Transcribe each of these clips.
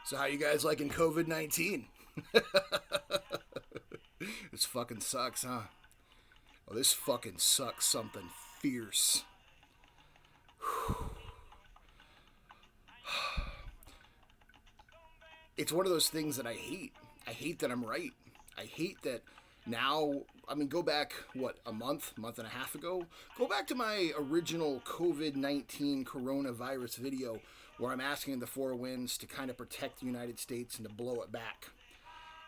So how you guys liking COVID-19? This fucking sucks, huh? Oh, this fucking sucks something fierce. It's one of those things that I hate. I hate that I'm right. I hate that now, go back, a month and a half ago? Go back to my original COVID-19 coronavirus video where I'm asking the four winds to kind of protect the United States and to blow it back.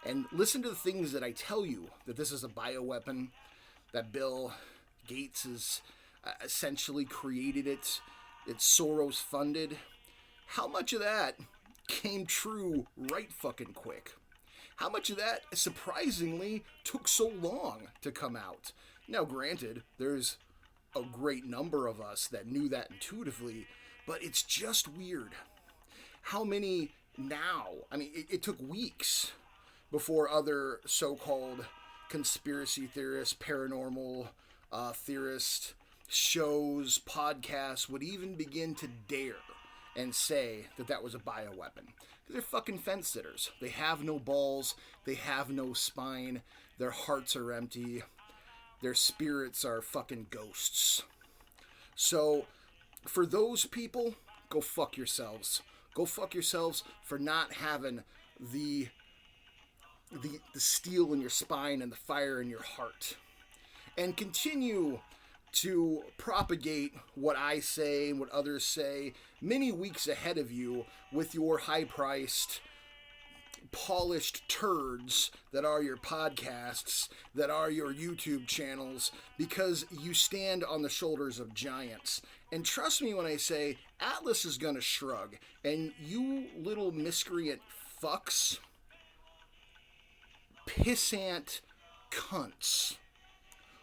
And listen to the things that I tell you, that this is a bioweapon, that Bill Gates has essentially created it, it's Soros funded. How much of that came true right fucking quick? How much of that, surprisingly, took so long to come out? Now, granted, there's a great number of us that knew that intuitively, but it's just weird. How many now? It took weeks before other so-called conspiracy theorists, paranormal theorists, shows, podcasts would even begin to dare and say that that was a bioweapon. They're fucking fence sitters. They have no balls. They have no spine. Their hearts are empty. Their spirits are fucking ghosts. So, for those people, go fuck yourselves. Go fuck yourselves for not having the steel in your spine and the fire in your heart. And continue to propagate what I say and what others say many weeks ahead of you with your high-priced, polished turds that are your podcasts, that are your YouTube channels, because you stand on the shoulders of giants. And trust me when I say, Atlas is gonna shrug, and you little miscreant fucks, pissant cunts,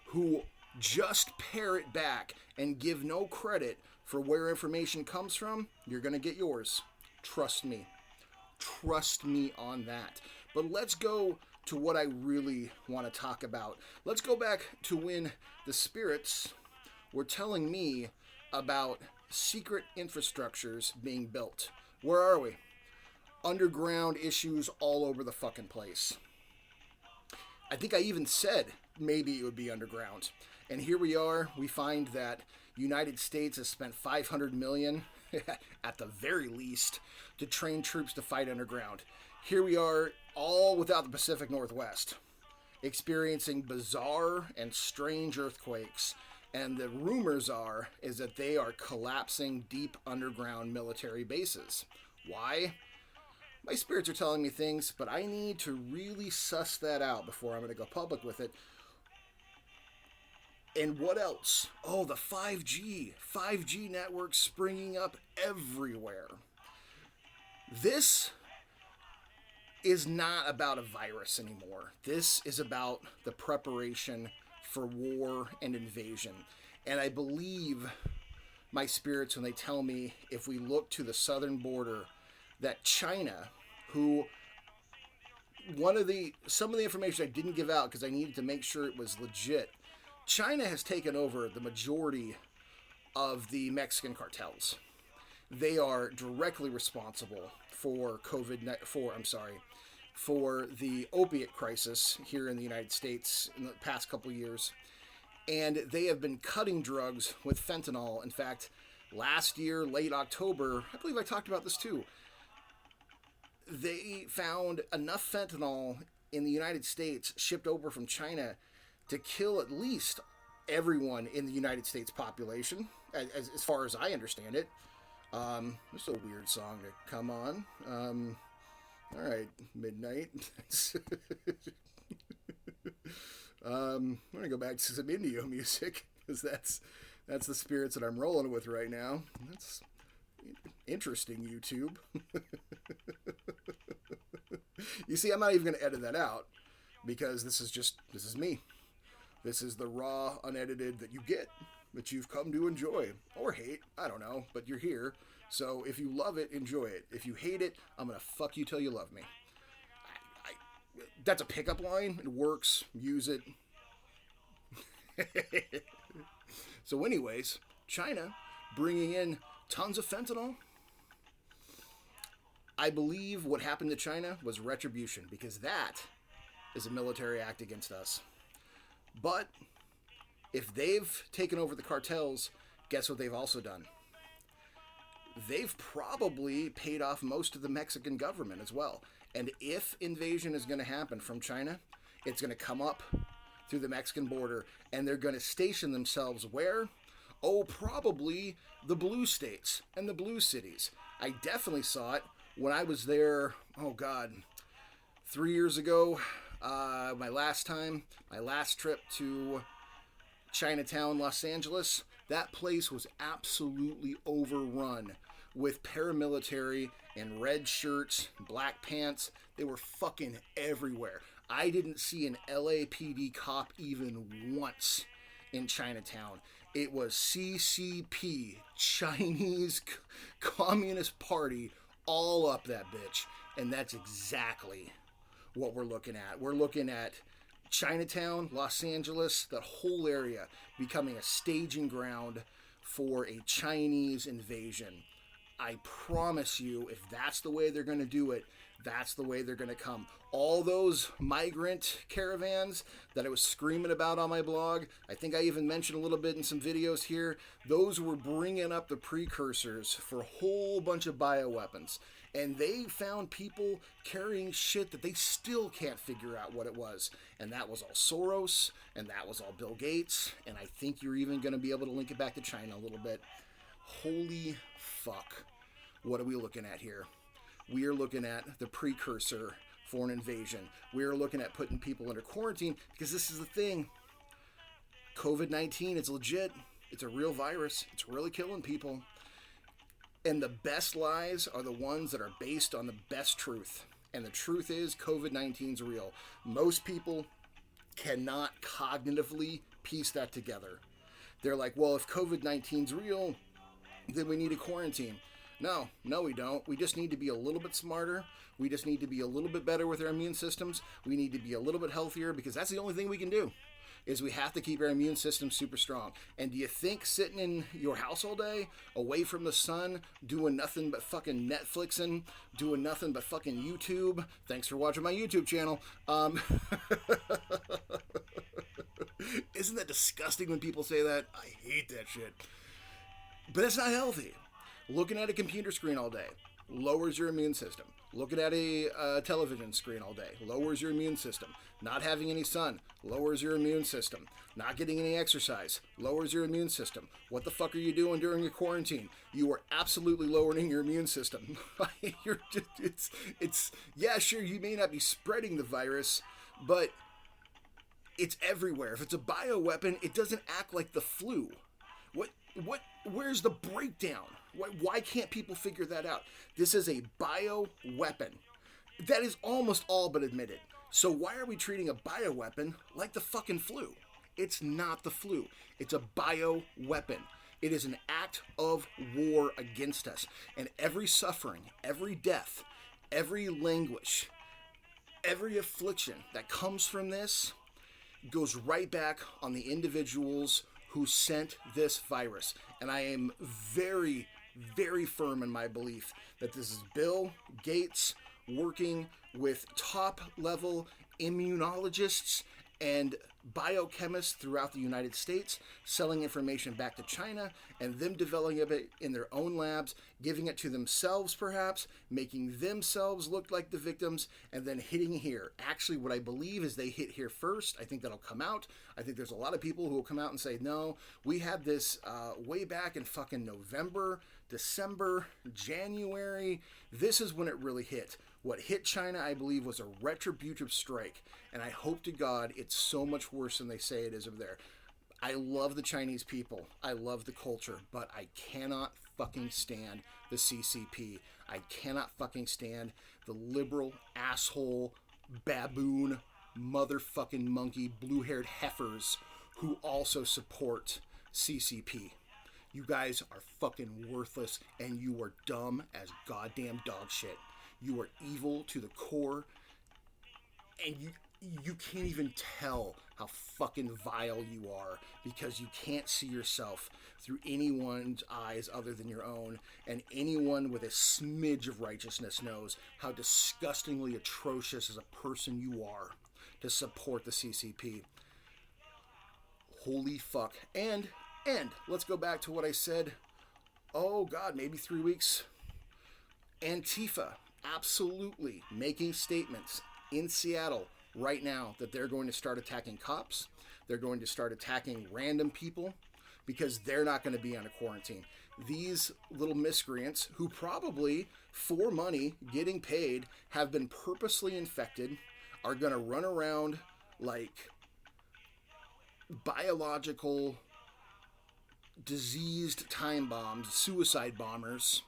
who just parrot back and give no credit for where information comes from, you're going to get yours. Trust me. Trust me on that. But let's go to what I really want to talk about. Let's go back to when the spirits were telling me about secret infrastructures being built. Where are we? Underground issues all over the fucking place. I think I even said maybe it would be underground. And here we are, we find that United States has spent $500 million, at the very least, to train troops to fight underground. Here we are, all without the Pacific Northwest, experiencing bizarre and strange earthquakes. And the rumors is that they are collapsing deep underground military bases. Why? My spirits are telling me things, but I need to really suss that out before I'm going to go public with it. And what else? Oh, the 5G. 5G networks springing up everywhere. This is not about a virus anymore. This is about the preparation for war and invasion. And I believe my spirits when they tell me, if we look to the southern border, that China, who some of the information I didn't give out because I needed to make sure it was legit, China has taken over the majority of the Mexican cartels. They are directly responsible for for the opiate crisis here in the United States in the past couple years. And they have been cutting drugs with fentanyl. In fact, last year, late October, I believe I talked about this too, they found enough fentanyl in the United States shipped over from China to kill at least everyone in the United States population, as far as I understand it. This is a weird song to come on. All right, midnight. I'm gonna go back to some Indio music because that's the spirits that I'm rolling with right now. That's interesting, YouTube. You see, I'm not even gonna edit that out because this is me. This is the raw, unedited that you get, that you've come to enjoy. Or hate, I don't know, but you're here. So if you love it, enjoy it. If you hate it, I'm going to fuck you till you love me. That's a pickup line. It works. Use it. So anyways, China bringing in tons of fentanyl. I believe what happened to China was retribution, because that is a military act against us. But if they've taken over the cartels, guess what they've also done? They've probably paid off most of the Mexican government as well. And if invasion is going to happen from China, it's going to come up through the Mexican border, and they're going to station themselves where? Oh, probably the blue states and the blue cities. I definitely saw it when I was there, 3 years ago. My last trip to Chinatown, Los Angeles, that place was absolutely overrun with paramilitary in red shirts, black pants. They were fucking everywhere. I didn't see an LAPD cop even once in Chinatown. It was CCP, Chinese Communist Party, all up that bitch. And that's exactly what we're looking at. We're looking at Chinatown, Los Angeles, that whole area becoming a staging ground for a Chinese invasion. I promise you, if that's the way they're going to do it, that's the way they're going to come. All those migrant caravans that I was screaming about on my blog, I think I even mentioned a little bit in some videos here, those were bringing up the precursors for a whole bunch of bioweapons. And they found people carrying shit that they still can't figure out what it was. And that was all Soros, and that was all Bill Gates, and I think you're even going to be able to link it back to China a little bit. Holy fuck. What are we looking at here? We are looking at the precursor for an invasion. We are looking at putting people under quarantine, because this is the thing. COVID-19, it's legit. It's a real virus. It's really killing people. And the best lies are the ones that are based on the best truth. And the truth is COVID-19 is real. Most people cannot cognitively piece that together. They're like, well, if COVID-19 is real, then we need a quarantine. No, we don't. We just need to be a little bit smarter. We just need to be a little bit better with our immune systems. We need to be a little bit healthier, because that's the only thing we can do, is we have to keep our immune system super strong. And do you think sitting in your house all day, away from the sun, doing nothing but fucking Netflixing, doing nothing but fucking YouTube? Thanks for watching my YouTube channel. Isn't that disgusting when people say that? I hate that shit. But it's not healthy. Looking at a computer screen all day lowers your immune system. Looking at a television screen all day lowers your immune system. Not having any sun lowers your immune system. Not getting any exercise lowers your immune system. What the fuck are you doing during your quarantine? You are absolutely lowering your immune system. Yeah, sure, you may not be spreading the virus, but it's everywhere. If it's a bioweapon, it doesn't act like the flu. Where's the breakdown? Why can't people figure that out? This is a bioweapon. That is almost all but admitted. So why are we treating a bioweapon like the fucking flu? It's not the flu. It's a bioweapon. It is an act of war against us. And every suffering, every death, every languish, every affliction that comes from this goes right back on the individuals who sent this virus. And I am very, very firm in my belief that this is Bill Gates working with top-level immunologists and biochemists throughout the United States, selling information back to China, and them developing it in their own labs, giving it to themselves perhaps, making themselves look like the victims, and then hitting here. Actually, what I believe is they hit here first. I think that'll come out. I think there's a lot of people who will come out and say, no, we had this way back in fucking November, December, January. This is when it really hit. What hit China, I believe, was a retributive strike, and I hope to God it's so much worse than they say it is over there. I love the Chinese people. I love the culture, but I cannot fucking stand the CCP. I cannot fucking stand the liberal asshole baboon motherfucking monkey blue-haired heifers who also support CCP. You guys are fucking worthless, and you are dumb as goddamn dog shit. You are evil to the core, and you can't even tell how fucking vile you are because you can't see yourself through anyone's eyes other than your own, and anyone with a smidge of righteousness knows how disgustingly atrocious as a person you are to support the CCP. Holy fuck. And let's go back to what I said, oh god, maybe 3 weeks. Antifa absolutely making statements in Seattle right now that they're going to start attacking cops. They're going to start attacking random people because they're not going to be on a quarantine. These little miscreants who probably for money getting paid have been purposely infected are going to run around like biological diseased time bombs, suicide bombers,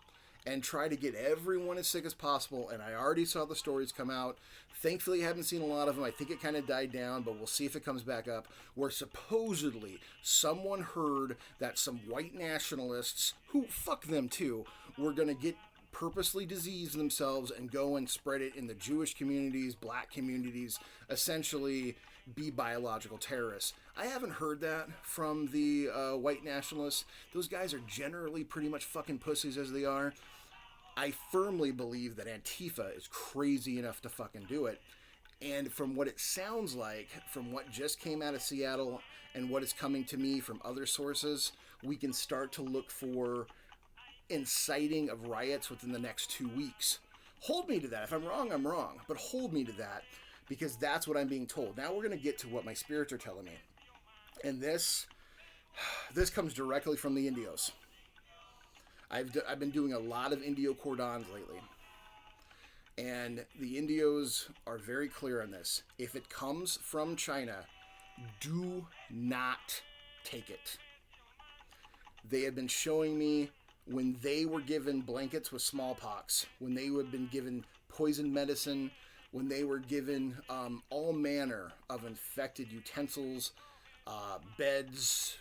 and try to get everyone as sick as possible. And I already saw the stories come out. Thankfully, I haven't seen a lot of them. I think it kind of died down, but we'll see if it comes back up. Where supposedly someone heard that some white nationalists, who fuck them too, were going to get purposely disease themselves and go and spread it in the Jewish communities, black communities, essentially be biological terrorists. I haven't heard that from the white nationalists. Those guys are generally pretty much fucking pussies as they are. I firmly believe that Antifa is crazy enough to fucking do it. And from what it sounds like, from what just came out of Seattle and what is coming to me from other sources, we can start to look for inciting of riots within the next 2 weeks. Hold me to that. If I'm wrong, I'm wrong. But hold me to that, because that's what I'm being told. Now we're going to get to what my spirits are telling me. And this comes directly from the Indios. I've been doing a lot of Indio cordons lately. And the Indios are very clear on this. If it comes from China, do not take it. They have been showing me when they were given blankets with smallpox, when they had been given poison medicine, when they were given all manner of infected utensils, beds,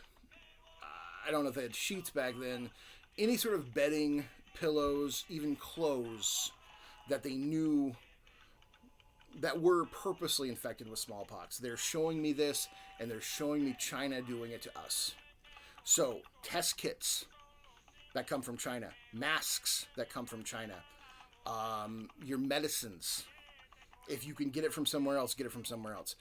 I don't know if they had sheets back then, any sort of bedding, pillows, even clothes that they knew that were purposely infected with smallpox. They're showing me this, and they're showing me China doing it to us. So, test kits that come from China, masks that come from China, your medicines. If you can get it from somewhere else, get it from somewhere else.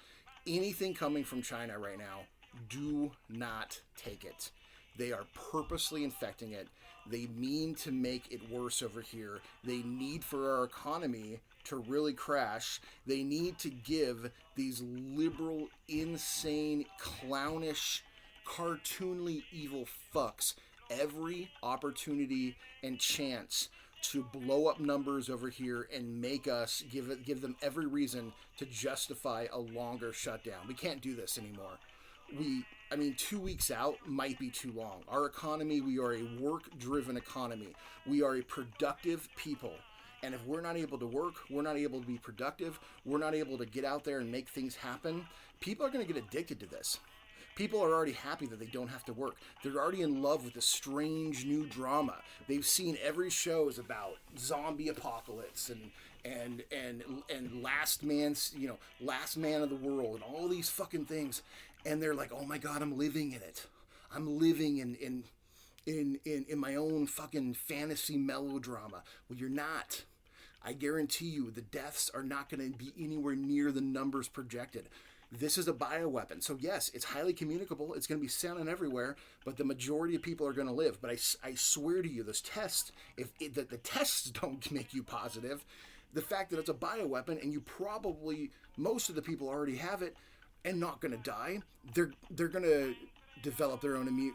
Anything coming from China right now, do not take it. They are purposely infecting it. They mean to make it worse over here. They need for our economy to really crash. They need to give these liberal, insane, clownish, cartoonly evil fucks every opportunity and chance to blow up numbers over here and make us give them every reason to justify a longer shutdown. We can't do this anymore. 2 weeks out might be too long. Our economy, we are a work-driven economy. We are a productive people. And if we're not able to work, we're not able to be productive, we're not able to get out there and make things happen, people are going to get addicted to this. People are already happy that they don't have to work. They're already in love with the strange new drama. They've seen every show is about zombie apocalypse and last man of the world and all these fucking things. And they're like, oh my God, I'm living in it. I'm living in my own fucking fantasy melodrama. Well, you're not. I guarantee you the deaths are not going to be anywhere near the numbers projected. This is a bioweapon. So yes, it's highly communicable. It's going to be sounding everywhere, but the majority of people are going to live. But I swear to you, those tests, the tests don't make you positive, the fact that it's a bioweapon and you probably, most of the people already have it and not going to die, they're going to develop their own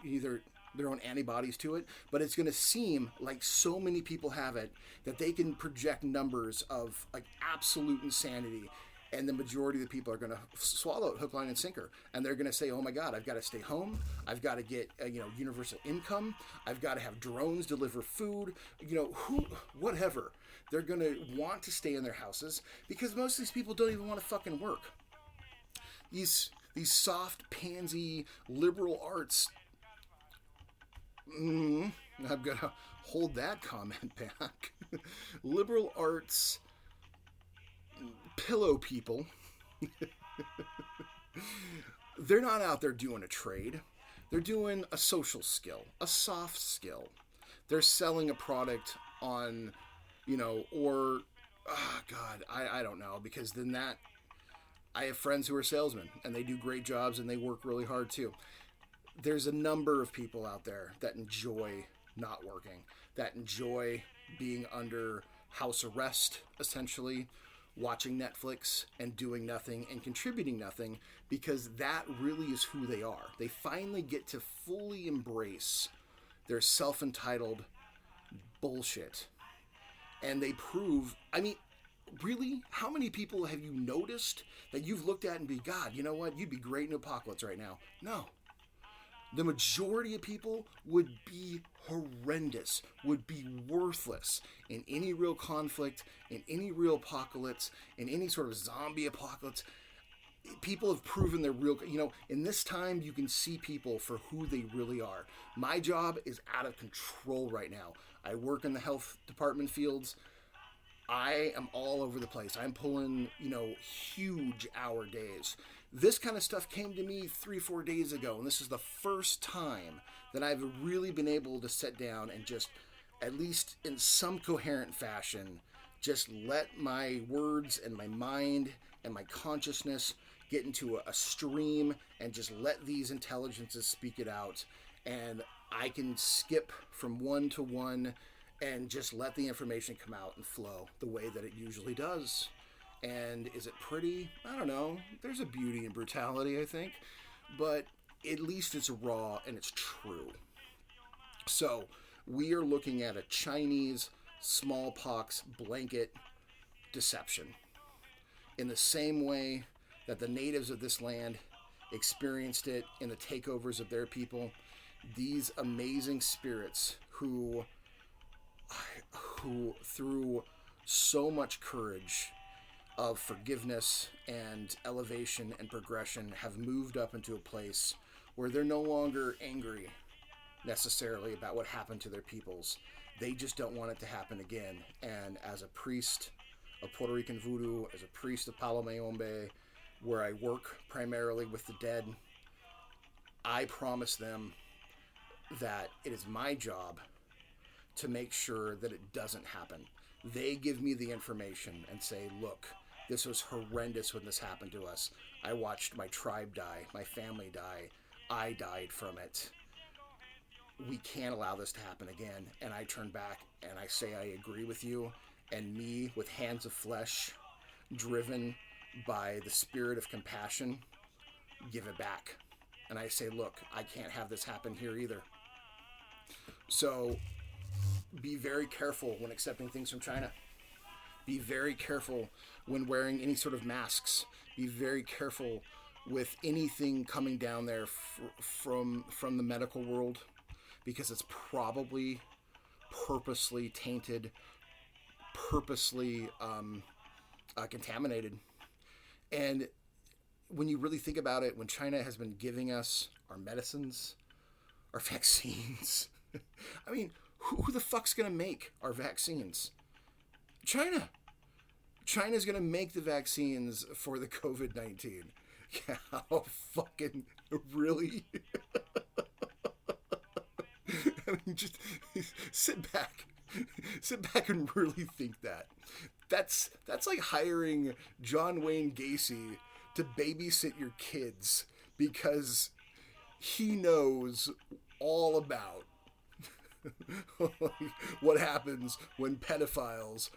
their own antibodies to it, but it's going to seem like so many people have it that they can project numbers of like absolute insanity. And the majority of the people are going to swallow it hook, line, and sinker. And they're going to say, oh my God, I've got to stay home. I've got to get, universal income. I've got to have drones deliver food. Whatever. They're going to want to stay in their houses because most of these people don't even want to fucking work. These soft, pansy, liberal arts. I'm going to hold that comment back. Liberal arts pillow people They're not out there doing a trade. They're doing a social skill, a soft skill. They're selling a product on, or, oh God, I don't know, because then that, I have friends who are salesmen and they do great jobs and they work really hard too. There's a number of people out there that enjoy not working, that enjoy being under house arrest, essentially, watching Netflix and doing nothing and contributing nothing, because that really is who they are. They finally get to fully embrace their self entitled bullshit. And they prove, I mean, really, how many people have you noticed that you've looked at and be, God, you know what? You'd be great in apocalypse right now. No. The majority of people would be horrendous, would be worthless in any real conflict, in any real apocalypse, in any sort of zombie apocalypse. People have proven they're real. In this time, you can see people for who they really are. My job is out of control right now. I work in the health department fields. I am all over the place. I'm pulling, huge hour days. This kind of stuff came to me 3-4 days ago, and this is the first time that I've really been able to sit down and just, at least in some coherent fashion, just let my words and my mind and my consciousness get into a stream and just let these intelligences speak it out. And I can skip from one to one and just let the information come out and flow the way that it usually does. And is it pretty? I don't know. There's a beauty in brutality, I think. But at least it's raw and it's true. So we are looking at a Chinese smallpox blanket deception. In the same way that the natives of this land experienced it in the takeovers of their people, these amazing spirits who through so much courage of forgiveness and elevation and progression have moved up into a place where they're no longer angry necessarily about what happened to their peoples. They just don't want it to happen again. And as a priest of Puerto Rican voodoo, as a priest of Palo Mayombe, where I work primarily with the dead, I promise them that it is my job to make sure that it doesn't happen. They give me the information and say, look, this was horrendous when this happened to us. I watched my tribe die, my family die, I died from it. We can't allow this to happen again. And I turn back and I say, I agree with you. And me, with hands of flesh, driven by the spirit of compassion, give it back. And I say, look, I can't have this happen here either. So be very careful when accepting things from China. Be very careful when wearing any sort of masks. Be very careful with anything coming down there from the medical world, because it's probably purposely tainted, purposely contaminated. And when you really think about it, when China has been giving us our medicines, our vaccines, I mean, who the fuck's going to make our vaccines? China. China's going to make the vaccines for the COVID-19. Yeah, oh, fucking, really? I mean, just sit back and really think that. That's like hiring John Wayne Gacy to babysit your kids because he knows all about what happens when pedophiles,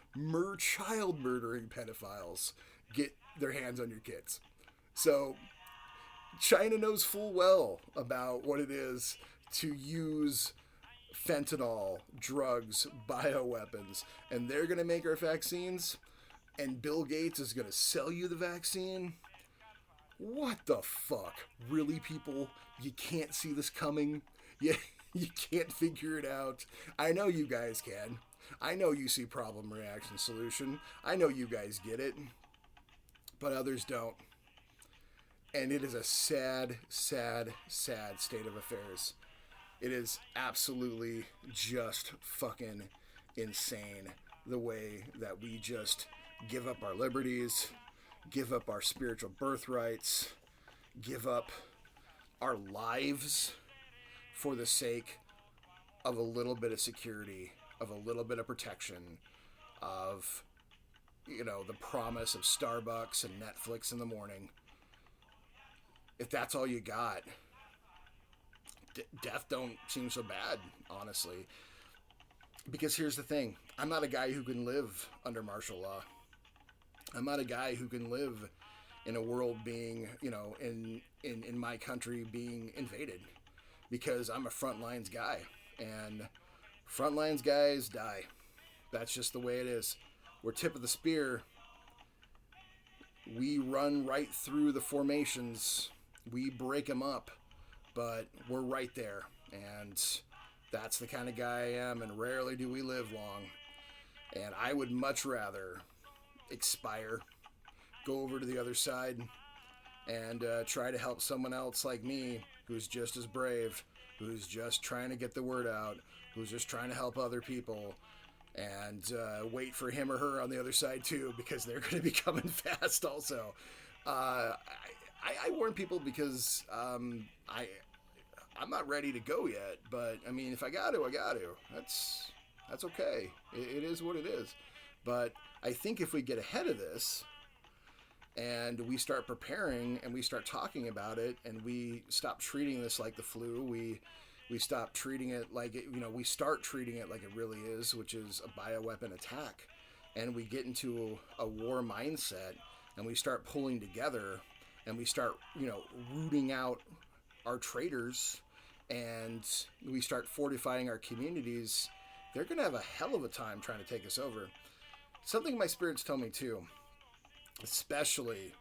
child murdering pedophiles, get their hands on your kids. So China knows full well about what it is to use fentanyl, drugs, bioweapons, and they're going to make our vaccines, and Bill Gates is going to sell you the vaccine. What the fuck? Really, people? You can't see this coming? You can't figure it out? I know you guys can. I know you see problem, reaction, solution. I know you guys get it. But others don't. And it is a sad, sad, sad state of affairs. It is absolutely just fucking insane the way that we just give up our liberties, give up our spiritual birthrights, give up our lives for the sake of a little bit of security, of a little bit of protection, of, the promise of Starbucks and Netflix in the morning. If that's all you got, death don't seem so bad, honestly. Because here's the thing. I'm not a guy who can live under martial law. I'm not a guy who can live in a world being, in my country being invaded. Because I'm a front lines guy. And front lines guys die. That's just the way it is. We're tip of the spear. We run right through the formations. We break them up. But we're right there. And that's the kind of guy I am. And rarely do we live long. And I would much rather expire, go over to the other side, and try to help someone else like me who's just as brave, who's just trying to get the word out, who's just trying to help other people, and wait for him or her on the other side too, because they're going to be coming fast also. I warn people because I'm not ready to go yet, but I mean, if I got to, I got to. That's okay. It is what it is. But I think if we get ahead of this and we start preparing and we start talking about it and we stop treating this like the flu, we stop treating it like it, we start treating it like it really is, which is a bioweapon attack, and we get into a war mindset and we start pulling together and we start, rooting out our traitors and we start fortifying our communities, they're going to have a hell of a time trying to take us over. Something my spirits tell me too, especially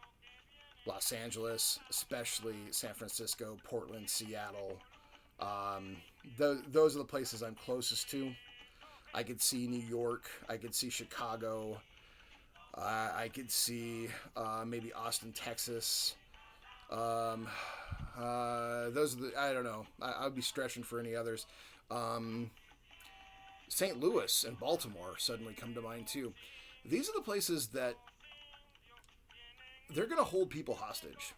Los Angeles, especially San Francisco, Portland, Seattle. Those are the places I'm closest to. I could see New York. I could see Chicago. I could see maybe Austin, Texas. Those are I don't know. I would be stretching for any others. St. Louis and Baltimore suddenly come to mind too. These are the places that they're going to hold people hostage.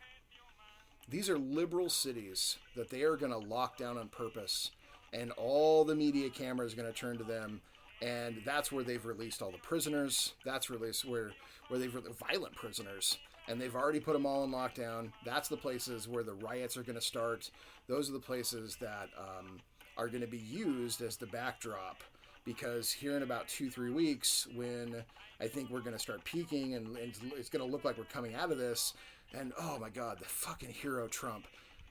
These are liberal cities that they are going to lock down on purpose, and all the media cameras are going to turn to them, and that's where they've released all the prisoners. That's where they've released violent prisoners, and they've already put them all in lockdown. That's the places where the riots are going to start. Those are the places that are going to be used as the backdrop, because here in about 2-3 weeks, when I think we're going to start peaking and it's going to look like we're coming out of this, and oh my God, the fucking hero Trump,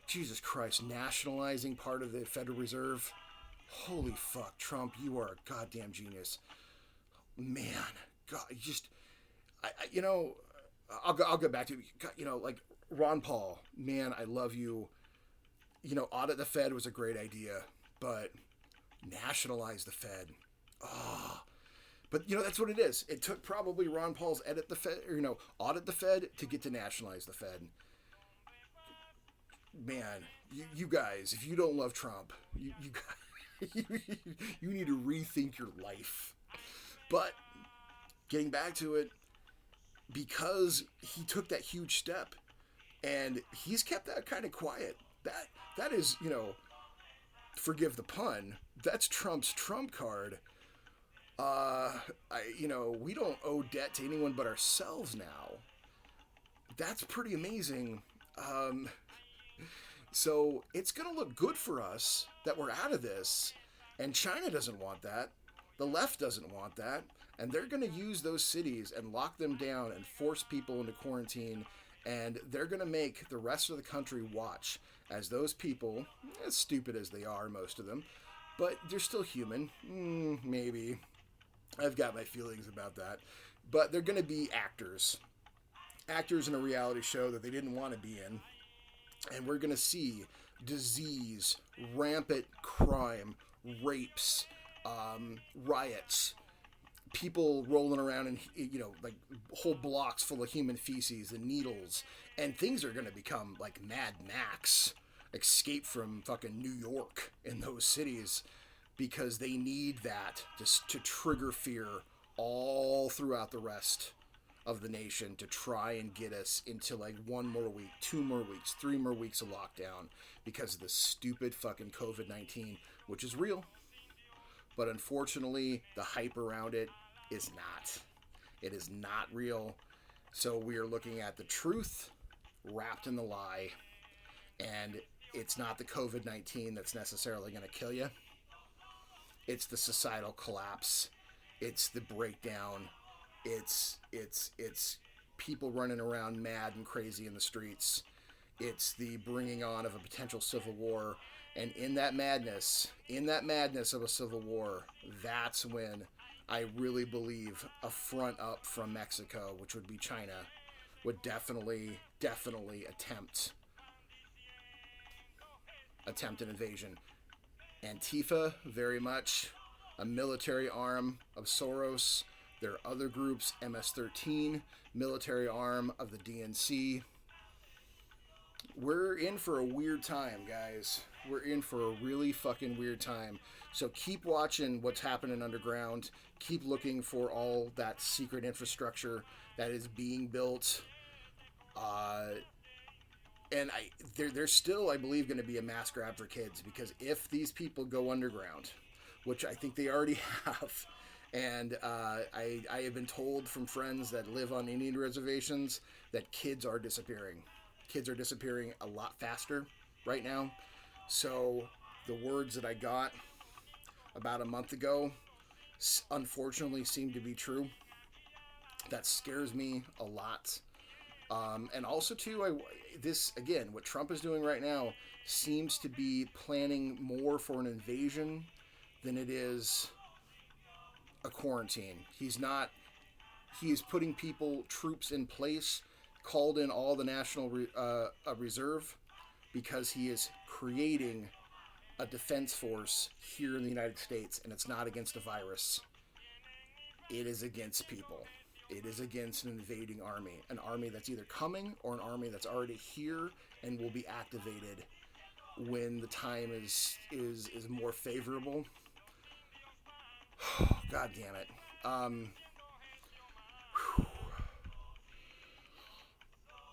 Jesus Christ, nationalizing part of the Federal Reserve. Holy fuck, Trump, you are a goddamn genius. Man, God, I'll go back to, like Ron Paul, man, I love you. Audit the Fed was a great idea, but nationalize the Fed. Oh, but that's what it is. It took probably Ron Paul's audit the Fed to get to nationalize the Fed. Man, you guys, if you don't love Trump, you need to rethink your life. But getting back to it, because he took that huge step, and he's kept that kind of quiet. That is, forgive the pun, that's Trump's trump card. We don't owe debt to anyone but ourselves now. That's pretty amazing. So it's going to look good for us that we're out of this, and China doesn't want that. The left doesn't want that, and they're going to use those cities and lock them down and force people into quarantine, and they're going to make the rest of the country watch as those people, as stupid as they are, most of them, but they're still human. Maybe. I've got my feelings about that. But they're going to be actors in a reality show that they didn't want to be in. And we're going to see disease, rampant crime, rapes, riots, people rolling around in, like whole blocks full of human feces and needles. And things are going to become like Mad Max, Escape from fucking New York in those cities, because they need that just to trigger fear all throughout the rest of the nation to try and get us into like 1 more week, 2 more weeks, 3 more weeks of lockdown because of the stupid fucking COVID-19, which is real. But unfortunately, the hype around it is not. It is not real. So we are looking at the truth wrapped in the lie. And it's not the COVID-19 that's necessarily going to kill you. It's the societal collapse. It's the breakdown. It's people running around mad and crazy in the streets. It's the bringing on of a potential civil war. And in that madness of a civil war, that's when I really believe a front up from Mexico, which would be China, would definitely attempt an invasion. Antifa, very much a military arm of Soros. There are other groups, MS-13, military arm of the DNC. We're in for a weird time, guys. We're in for a really fucking weird time. So keep watching what's happening underground. Keep looking for all that secret infrastructure that is being built. And there's still, I believe, going to be a mass grab for kids, because if these people go underground, which I think they already have, and I have been told from friends that live on Indian reservations that kids are disappearing. Kids are disappearing a lot faster right now. So the words that I got about a month ago unfortunately seem to be true. That scares me a lot. And also, too, what Trump is doing right now seems to be planning more for an invasion than it is a quarantine. He is putting troops in place, called in all the National Reserve, because he is creating a defense force here in the United States, and it's not against a virus. It is against people. It is against an invading army. An army that's either coming or an army that's already here and will be activated when the time is more favorable. God damn it. I'm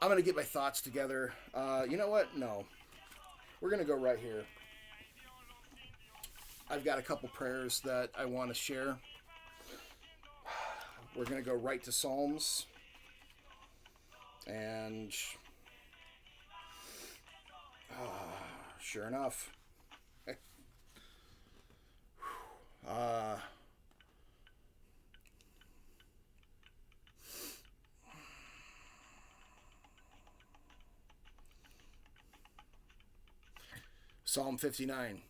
going to get my thoughts together. You know what? No. We're going to go right here. I've got a couple prayers that I want to share. We're going to go right to Psalms. And sure enough. Psalm 59.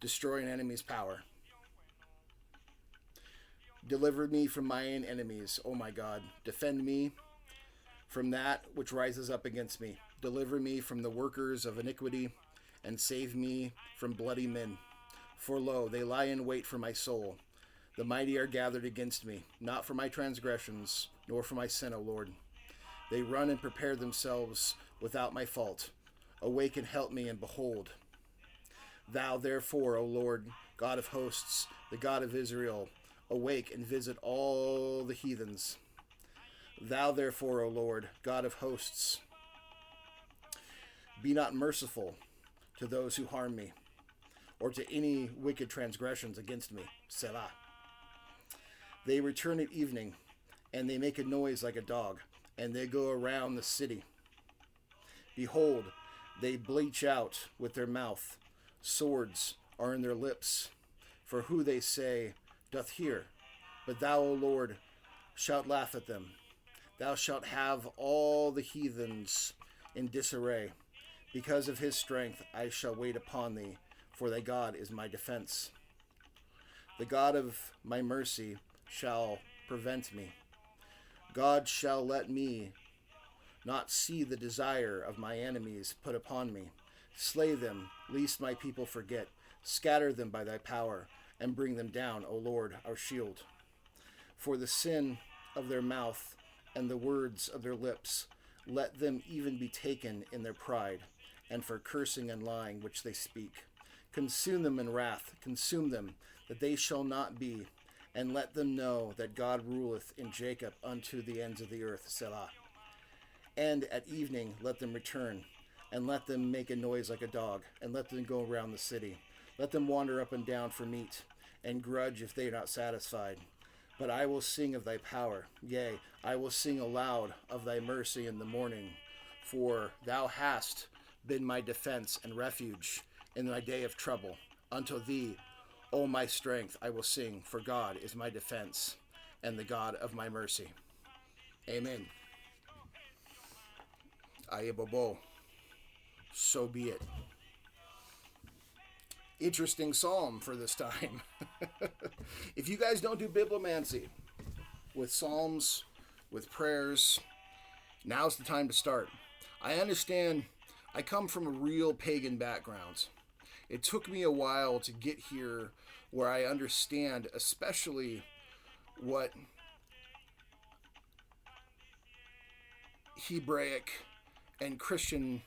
Destroy an enemy's power. Deliver me from mine enemies, O my God. Defend me from that which rises up against me. Deliver me from the workers of iniquity, and save me from bloody men. For lo, they lie in wait for my soul. The mighty are gathered against me, not for my transgressions, nor for my sin, O Lord. They run and prepare themselves without my fault. Awake and help me, and behold. Thou therefore, O Lord, God of hosts, the God of Israel, awake and visit all the heathens. Thou therefore, O Lord, God of hosts, be not merciful to those who harm me, or to any wicked transgressions against me. Selah. They return at evening, and they make a noise like a dog, and they go around the city. Behold, they bleach out with their mouth. Swords are in their lips. For who, they say, doth hear? But thou, O Lord, shalt laugh at them. Thou shalt have all the heathens in disarray. Because of his strength I shall wait upon thee, for thy God is my defense. The God of my mercy shall prevent me. God shall let me not see the desire of my enemies put upon me. Slay them, lest my people forget. Scatter them by thy power, and bring them down, O Lord, our shield. For the sin of their mouth and the words of their lips, let them even be taken in their pride, and for cursing and lying which they speak. Consume them in wrath, consume them, that they shall not be, and let them know that God ruleth in Jacob unto the ends of the earth, Selah. And at evening let them return, and let them make a noise like a dog, and let them go around the city. Let them wander up and down for meat, and grudge if they are not satisfied. But I will sing of thy power, yea, I will sing aloud of thy mercy in the morning. For thou hast been my defense and refuge in my day of trouble. Unto thee, O my strength, I will sing, for God is my defense and the God of my mercy. Amen. Ayebobo. So be it. Interesting psalm for this time. If you guys don't do bibliomancy with psalms, with prayers, now's the time to start. I understand I come from a real pagan background. It took me a while to get here where I understand especially what Hebraic and Christian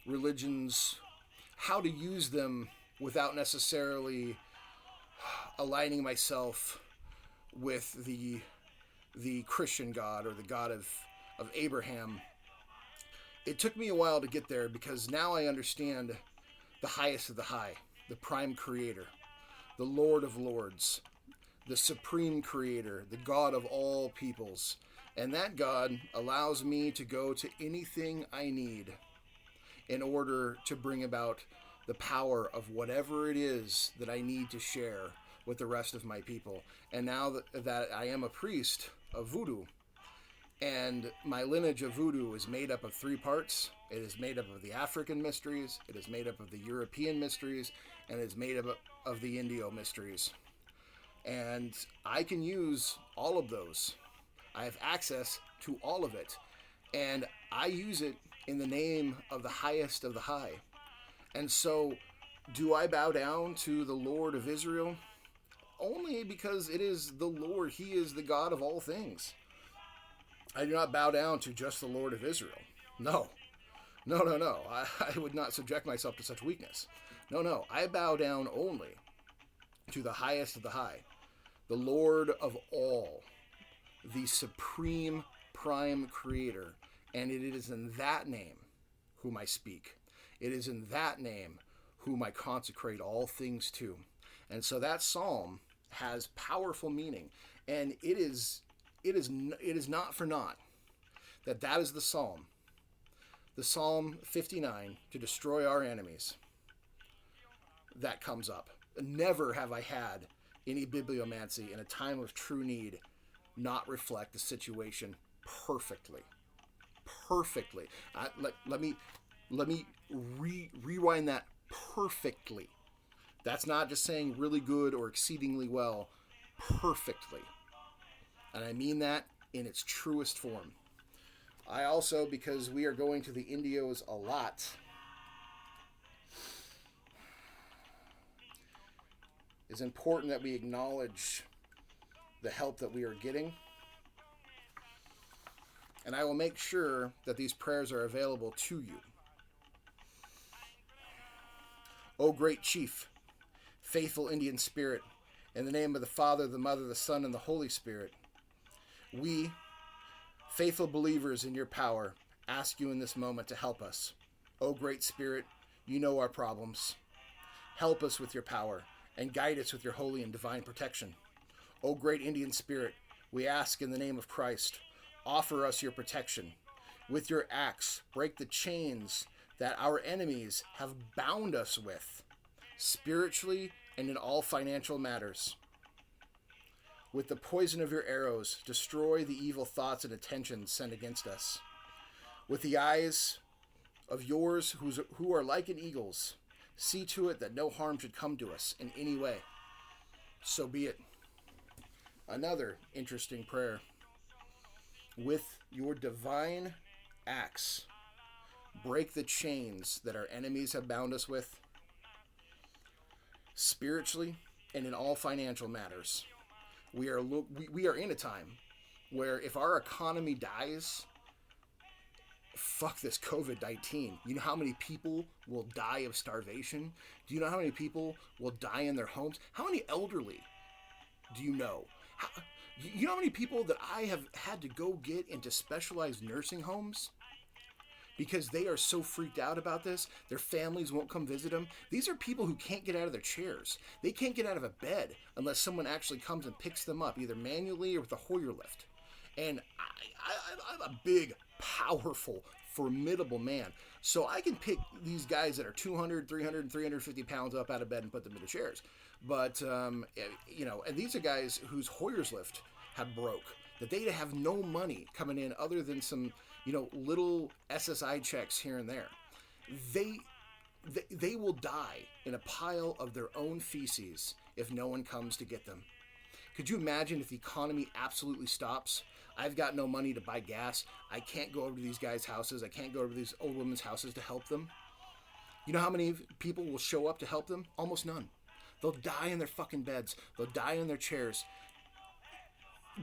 religions, how to use them without necessarily aligning myself with the Christian God or the God of Abraham. It took me a while to get there because now I understand the highest of the high, the prime creator, the Lord of lords, the supreme creator, the God of all peoples. And that God allows me to go to anything I need in order to bring about the power of whatever it is that I need to share with the rest of my people. And now that I am a priest of voodoo, and my lineage of voodoo is made up of 3 parts. It is made up of the African mysteries, it is made up of the European mysteries, and it is made up of the Indio mysteries. And I can use all of those. I have access to all of it. And I use it in the name of the highest of the high. And so, do I bow down to the Lord of Israel? Only because it is the Lord. He is the God of all things. I do not bow down to just the Lord of Israel. No. I would not subject myself to such weakness. No. I bow down only to the highest of the high, the Lord of all, the supreme prime creator. And it is in that name whom I speak. It is in that name whom I consecrate all things to. And so that psalm has powerful meaning. And it is not for naught that is the psalm. The Psalm 59, to destroy our enemies, that comes up. Never have I had any bibliomancy in a time of true need not reflect the situation perfectly. Let me rewind that. Perfectly. That's not just saying really good or exceedingly well. Perfectly. And I mean that in its truest form. I also, because we are going to the Indios a lot, it's important that we acknowledge the help that we are getting. And I will make sure that these prayers are available to you. O great chief, faithful Indian spirit, in the name of the Father, the Mother, the Son, and the Holy Spirit, we, faithful believers in your power, ask you in this moment to help us. O great spirit, you know our problems. Help us with your power and guide us with your holy and divine protection. O great Indian spirit, we ask in the name of Christ, offer us your protection. With your axe, break the chains that our enemies have bound us with, spiritually and in all financial matters. With the poison of your arrows, destroy the evil thoughts and intentions sent against us. With the eyes of yours who are like an eagle's, see to it that no harm should come to us in any way. So be it. Another interesting prayer. With your divine axe, break the chains that our enemies have bound us with, spiritually and in all financial matters. We are in a time where if our economy dies, fuck this COVID-19. You know how many people will die of starvation? Do you know how many people will die in their homes? How many elderly do you know? You know how many people that I have had to go get into specialized nursing homes because they are so freaked out about this? Their families won't come visit them. These are people who can't get out of their chairs. They can't get out of a bed unless someone actually comes and picks them up, either manually or with a Hoyer lift. And I'm a big, powerful, formidable man. So I can pick these guys that are 200, 300, and 350 pounds up out of bed and put them in the chairs. But, you know, and these are guys whose Hoyer's lift have broke, that they have no money coming in other than some, you know, little SSI checks here and there. They will die in a pile of their own feces if no one comes to get them. Could you imagine if the economy absolutely stops? I've got no money to buy gas. I can't go over to these guys' houses. I can't go over to these old women's houses to help them. You know how many people will show up to help them? Almost none. They'll die in their fucking beds. They'll die in their chairs,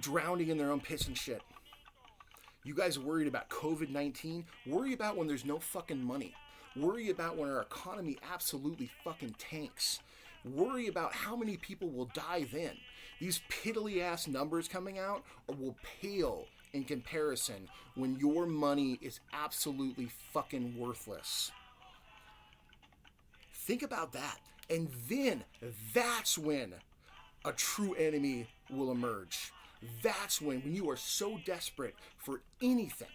drowning in their own piss and shit. You guys are worried about COVID-19? Worry about when there's no fucking money. Worry about when our economy absolutely fucking tanks. Worry about how many people will die then. These piddly ass numbers coming out will pale in comparison when your money is absolutely fucking worthless. Think about that. And then that's when a true enemy will emerge. That's when you are so desperate for anything.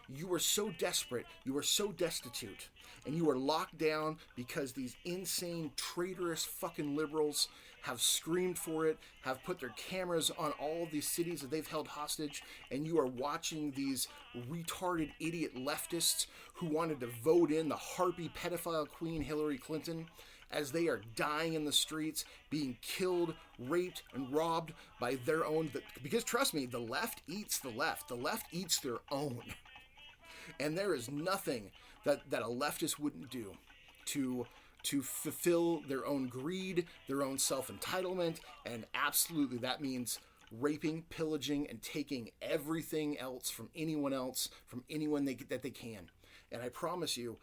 You are so desperate, you are so destitute, and you are locked down because these insane, traitorous fucking liberals have screamed for it, have put their cameras on all of these cities that they've held hostage, and you are watching these retarded idiot leftists who wanted to vote in the harpy pedophile queen Hillary Clinton as they are dying in the streets, being killed, raped, and robbed by their own... Because trust me, the left eats the left. The left eats their own. And there is nothing that a leftist wouldn't do to fulfill their own greed, their own self-entitlement, and absolutely that means raping, pillaging, and taking everything else, from anyone that they can. And I promise you,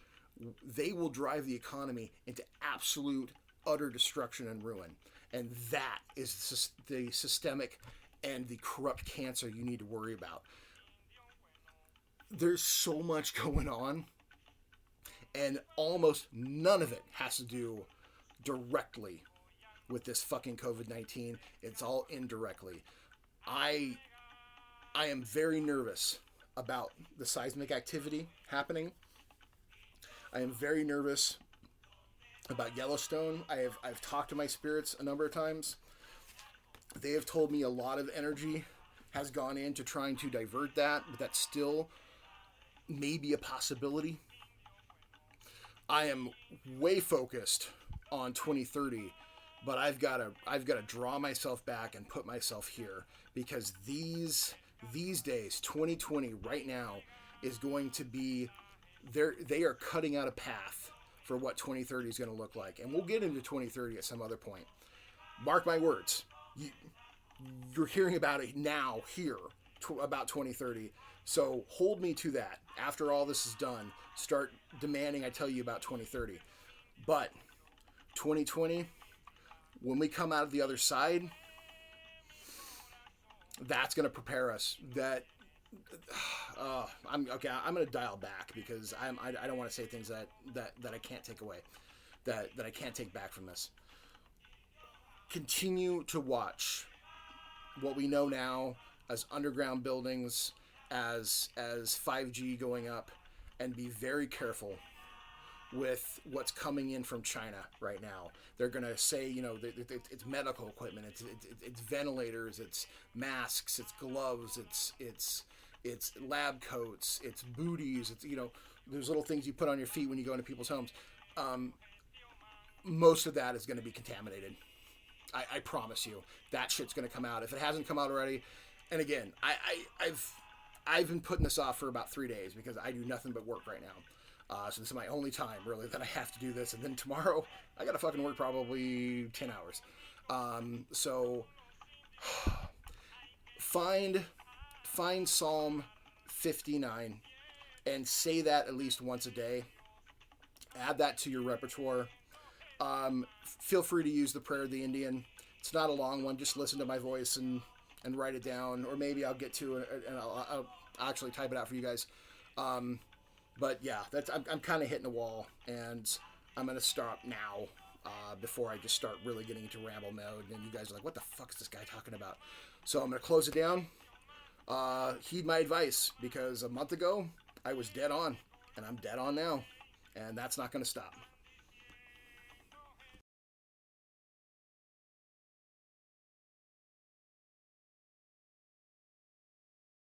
they will drive the economy into absolute, utter destruction and ruin. And that is the systemic and the corrupt cancer you need to worry about. There's so much going on, and almost none of it has to do directly with this fucking COVID-19. It's all indirectly. I am very nervous about the seismic activity happening. I am very nervous about Yellowstone. I've talked to my spirits a number of times. They have told me a lot of energy has gone into trying to divert that, but that's still maybe a possibility. I am way focused on 2030, but I've got to draw myself back and put myself here, because these days, 2020 right now, is going to be... They are cutting out a path for what 2030 is going to look like. And we'll get into 2030 at some other point. Mark my words. You're hearing about it now, here, about 2030. So hold me to that. After all this is done, start demanding I tell you about 2030. But 2020, when we come out of the other side, that's going to prepare us. I'm going to dial back, because I don't want to say things that I can't take away, that I can't take back from this. Continue to watch what we know now as underground buildings, as 5G going up, and be very careful with what's coming in from China right now. They're going to say, you know, it's medical equipment, it's ventilators, it's masks, it's gloves, it's lab coats, it's booties, it's, you know, there's little things you put on your feet when you go into people's homes. Most of that is going to be contaminated. I promise you, that shit's going to come out if it hasn't come out already. And again, I've been putting this off for about 3 days because I do nothing but work right now. So this is my only time really that I have to do this. And then tomorrow I got to fucking work probably 10 hours. So find Psalm 59 and say that at least once a day. Add that to your repertoire. Feel free to use the prayer of the Indian. It's not a long one. Just listen to my voice and write it down, or maybe I'll get to it and I'll actually type it out for you guys. But yeah, I'm kind of hitting a wall, and I'm gonna stop now before I just start really getting into ramble mode, and you guys are like, "What the fuck is this guy talking about?" So I'm gonna close it down. Heed my advice, because a month ago I was dead on, and I'm dead on now, and that's not gonna stop.